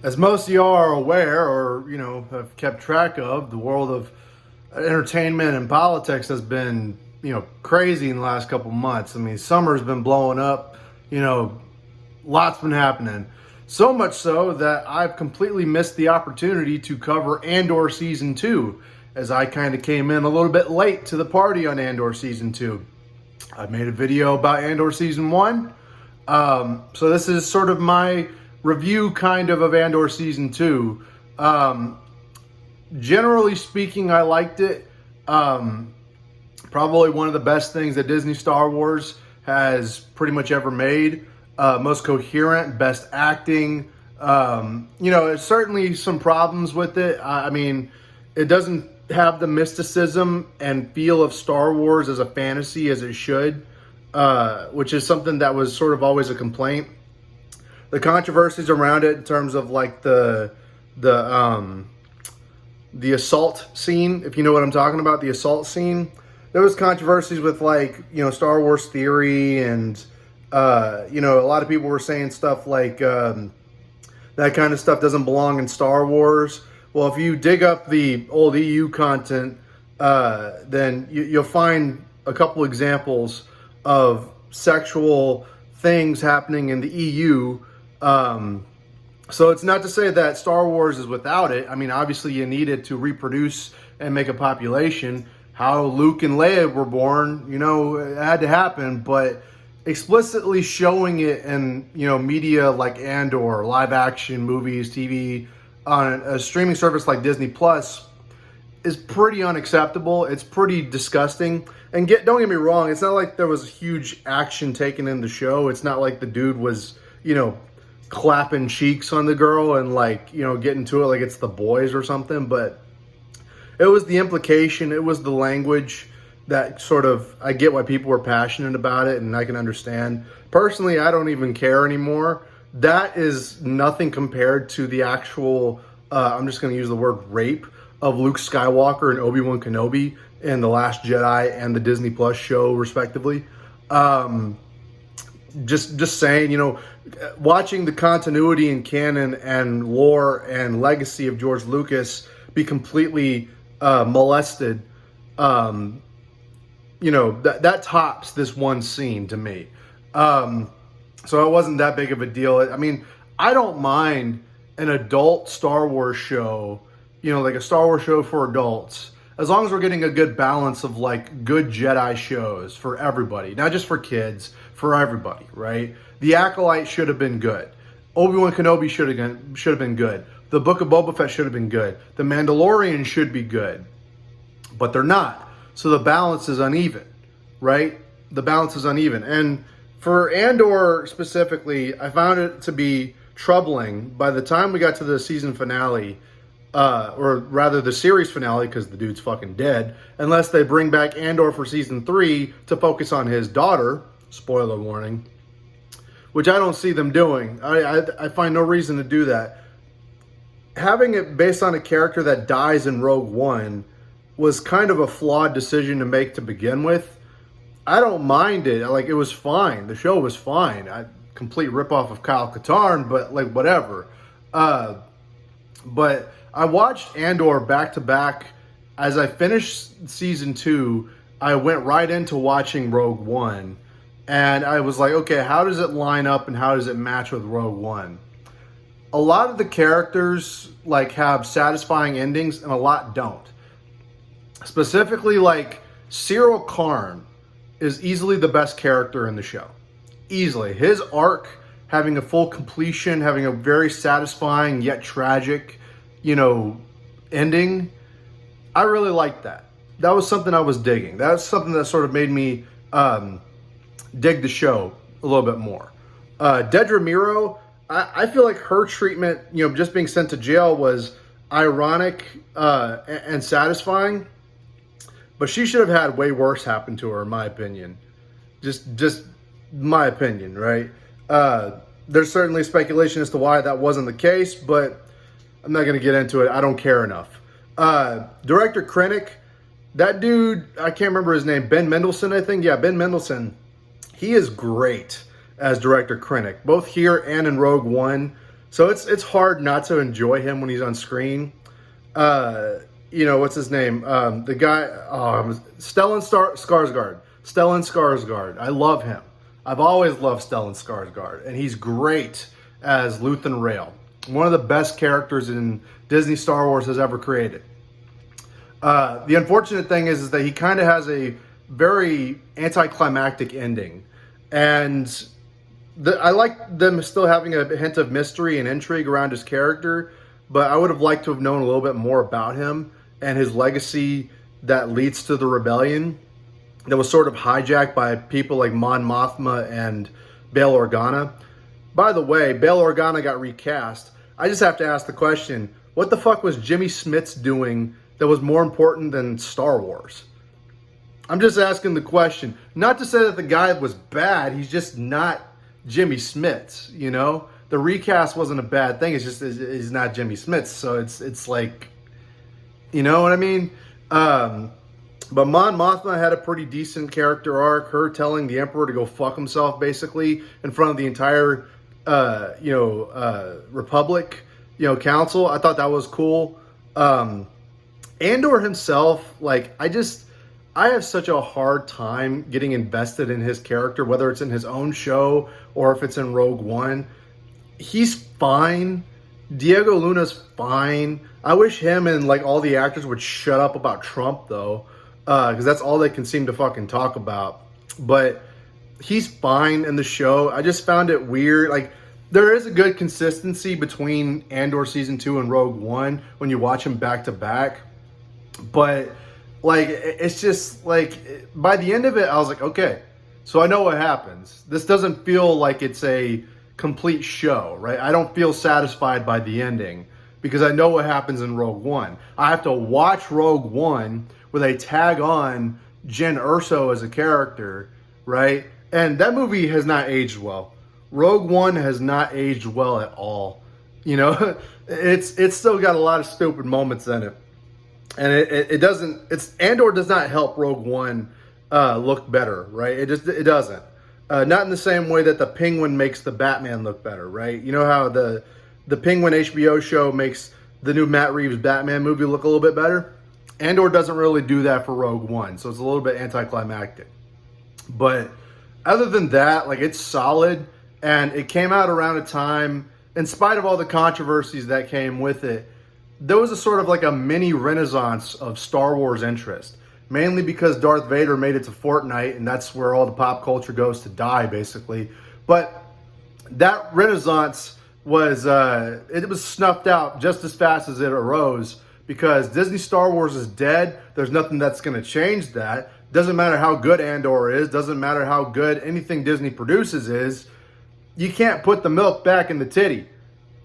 As most of y'all are aware, or have kept track of, the world of entertainment and politics has been crazy in the last couple months. I mean, summer's been blowing up. Lots been happening. So much so that I've completely missed the opportunity to cover Andor season 2, as I kind of came in a little bit late to the party on Andor season 2. I made a video about Andor season 1. So this is sort of my review kind of Andor season 2. Generally speaking, I liked it. Probably one of the best things that Disney Star Wars has pretty much ever made. Most coherent, best acting. There's certainly some problems with it. I mean, it doesn't have the mysticism and feel of Star Wars as a fantasy as it should, which is something that was sort of always a complaint. The controversies around it in terms of like the assault scene, if you know what I'm talking about, the assault scene. There was controversies with Star Wars theory, and a lot of people were saying stuff like that kind of stuff doesn't belong in Star Wars. Well, if you dig up the old EU content, then you'll find a couple examples of sexual things happening in the EU. So it's not to say that Star Wars is without it. I mean, obviously you need it to reproduce and make a population. How Luke and Leia were born, it had to happen, but explicitly showing it in, media like Andor, live action movies, TV, on a streaming service like Disney Plus is pretty unacceptable. It's pretty disgusting. And don't get me wrong, it's not like there was huge action taken in the show. It's not like the dude was, clapping cheeks on the girl and getting to it like it's The Boys or something. But it was the implication, it was the language that sort of, I get why people were passionate about it, and I can understand. Personally, I don't even care anymore. That is nothing compared to the actual, I'm just going to use the word rape, of Luke Skywalker and Obi-Wan Kenobi in The Last Jedi and the Disney Plus show, respectively. Just saying, watching the continuity in canon and lore and legacy of George Lucas be completely molested, that tops this one scene to me. So it wasn't that big of a deal. I mean, I don't mind an adult Star Wars show, like a Star Wars show for adults, as long as we're getting a good balance of good Jedi shows for everybody, not just for kids, for everybody, right? The Acolyte should have been good. Obi-Wan Kenobi should have been good. The Book of Boba Fett should have been good. The Mandalorian should be good, but they're not. So the balance is uneven, right? The balance is uneven. And for Andor specifically, I found it to be troubling. By the time we got to the season finale, or rather the series finale, because the dude's fucking dead, unless they bring back Andor for season 3 to focus on his daughter, spoiler warning, which I don't see them doing. I find no reason to do that. Having it based on a character that dies in Rogue One was kind of a flawed decision to make to begin with. I don't mind it. It was fine. The show was fine. Complete ripoff of Kyle Katarn, but whatever. But I watched Andor back to back. As I finished season 2, I went right into watching Rogue One. And I was like, okay, how does it line up and how does it match with Rogue One? A lot of the characters have satisfying endings and a lot don't. Specifically, Cyril Karn is easily the best character in the show. Easily. His arc, having a full completion, having a very satisfying yet tragic, ending, I really liked that. That was something I was digging. That's something that sort of made me dig the show a little bit more. Dedra Miro, I feel like her treatment, just being sent to jail was ironic and satisfying, but she should have had way worse happen to her, in my opinion. Just my opinion, right? There's certainly speculation as to why that wasn't the case, but I'm not going to get into it. I don't care enough. Director Krennic, that dude, I can't remember his name, Ben Mendelsohn, I think. Yeah, Ben Mendelsohn. He is great as Director Krennic, both here and in Rogue One. So it's hard not to enjoy him when he's on screen. You know, what's his name? The guy, Skarsgård. Stellan Skarsgård. I love him. I've always loved Stellan Skarsgård, and he's great as Luthen Rail. One of the best characters in Disney Star Wars has ever created. The unfortunate thing is that he kind of has a very anticlimactic ending. And I like them still having a hint of mystery and intrigue around his character, but I would have liked to have known a little bit more about him and his legacy that leads to the rebellion that was sort of hijacked by people like Mon Mothma and Bail Organa. By the way, Bail Organa got recast. I just have to ask the question, what the fuck was Jimmy Smits doing that was more important than Star Wars? I'm just asking the question. Not to say that the guy was bad, he's just not Jimmy Smits, you know? The recast wasn't a bad thing, it's just he's not Jimmy Smits, so it's like, you know what I mean? But Mon Mothma had a pretty decent character arc, her telling the Emperor to go fuck himself, basically, in front of the entire, Republic, Council. I thought that was cool. Andor himself, like, I have such a hard time getting invested in his character, whether it's in his own show or if it's in Rogue One. He's fine. Diego Luna's fine. I wish him and like all the actors would shut up about Trump though, because that's all they can seem to fucking talk about. But he's fine in the show. I just found it weird. Like, there is a good consistency between Andor Season 2 and Rogue One when you watch them back to back. But like, it's just like, by the end of it, I was like, okay, so I know what happens. This doesn't feel like it's a complete show, right? I don't feel satisfied by the ending because I know what happens in Rogue One. I have to watch Rogue One where they tag on Jyn Erso as a character, right? And that movie has not aged well. Rogue One has not aged well at all. You know, it's still got a lot of stupid moments in it. And it doesn't, Andor does not help Rogue One look better, right? It doesn't. Not in the same way that the Penguin makes the Batman look better, right? You know how the Penguin HBO show makes the new Matt Reeves Batman movie look a little bit better? Andor doesn't really do that for Rogue One, so it's a little bit anticlimactic. But other than that, like, it's solid, and it came out around a time, in spite of all the controversies that came with it, there was a sort of like a mini renaissance of Star Wars interest. Mainly because Darth Vader made it to Fortnite, and that's where all the pop culture goes to die, basically. But that renaissance was, it was snuffed out just as fast as it arose, because Disney Star Wars is dead. There's nothing that's going to change that. Doesn't matter how good Andor is. Doesn't matter how good anything Disney produces is. You can't put the milk back in the titty.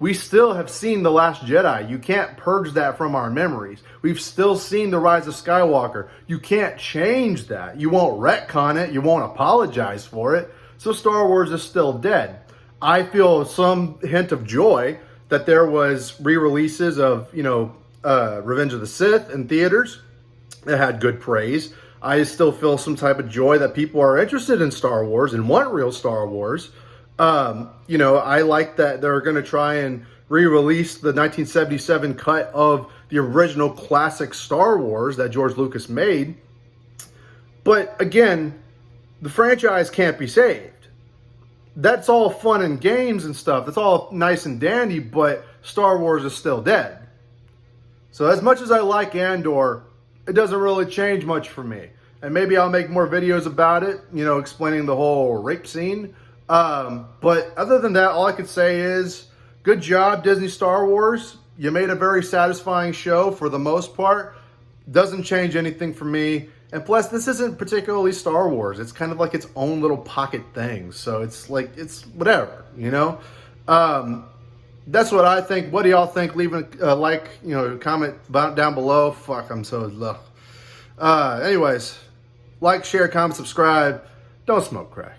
We still have seen The Last Jedi. You can't purge that from our memories. We've still seen The Rise of Skywalker. You can't change that. You won't retcon it. You won't apologize for it. So Star Wars is still dead. I feel some hint of joy that there was re-releases of, Revenge of the Sith in theaters. It had good praise. I still feel some type of joy that people are interested in Star Wars and want real Star Wars. I like that they're going to try and re-release the 1977 cut of the original classic Star Wars that George Lucas made. But again, the franchise can't be saved. That's all fun and games and stuff. That's all nice and dandy, but Star Wars is still dead. So as much as I like Andor, it doesn't really change much for me. And maybe I'll make more videos about it, explaining the whole rape scene. But other than that, all I could say is, good job, Disney Star Wars. You made a very satisfying show for the most part. Doesn't change anything for me. And plus, this isn't particularly Star Wars. It's kind of like its own little pocket thing. So it's like, it's whatever, That's what I think. What do y'all think? Leave a comment down below. Fuck, I'm so low. Anyways, like, share, comment, subscribe. Don't smoke crack.